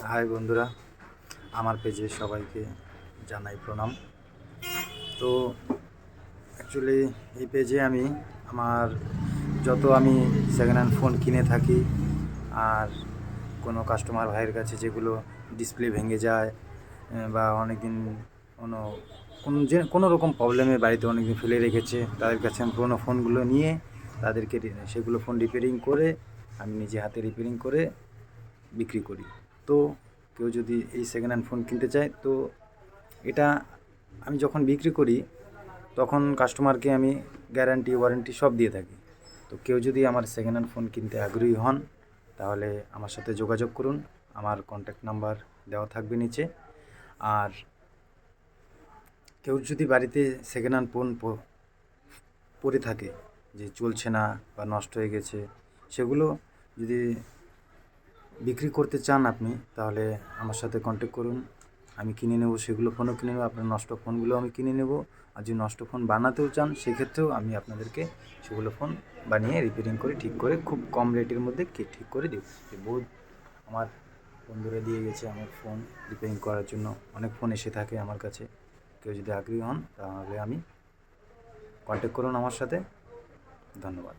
High বন্ধুরা, আমার পেজে সবাইকে জানাই প্রণাম। তো অ্যাকচুয়ালি এই পেজে আমি আমার যত আমি সেকেন্ড হ্যান্ড ফোন কিনে থাকি, আর কোনো কাস্টমার ভাইয়ের কাছে যেগুলো ডিসপ্লে ভেঙে যায় বা অনেক দিন কোনো রকম প্রবলেমে বাড়িতে অনেক দিন ফেলে রেখেছে, তাদের কাছে আমি পুরোনো ফোনগুলো নিয়ে তাদেরকে সেগুলো ফোন রিপেয়ারিং করে আমি নিজে হাতে রিপেয়ারিং করে বিক্রি করি। তো কেউ যদি এই সেকেন্ড হ্যান্ড ফোন কিনতে চায়, তো এটা আমি যখন বিক্রি করি তখন কাস্টমারকে আমি গ্যারান্টি ওয়ারেন্টি সব দিয়ে থাকি। তো কেউ যদি আমার সেকেন্ড হ্যান্ড ফোন কিনতে আগ্রহী হন, তাহলে আমার সাথে যোগাযোগ করুন। আমার কন্ট্যাক্ট নাম্বার দেওয়া থাকবে নিচে। আর কেউ যদি বাড়িতে সেকেন্ড হ্যান্ড ফোন পড়ে থাকে, যে চলছে না বা নষ্ট হয়ে গেছে, সেগুলো যদি বিক্রি করতে চান আপনি, তাহলে আমার সাথে কন্ট্যাক্ট করুন। আমি কিনে নেব, সেগুলো ফোনও কিনে নেব, আপনার নষ্ট ফোনগুলো আমি কিনে নেব। আর যদি নষ্ট ফোন বানাতেও চান, সেক্ষেত্রেও আমি আপনাদেরকে সেগুলো ফোন বানিয়ে রিপেয়ারিং করে ঠিক করে খুব কম রেটের মধ্যে ঠিক করে দেব। বহুত আমার বন্ধুরা দিয়ে গেছে আমার ফোন রিপেয়ারিং করার জন্য, অনেক ফোন এসে থাকে আমার কাছে। কেউ যদি আগ্রহী হন, তাহলে আমি কন্ট্যাক্ট করুন আমার সাথে। ধন্যবাদ।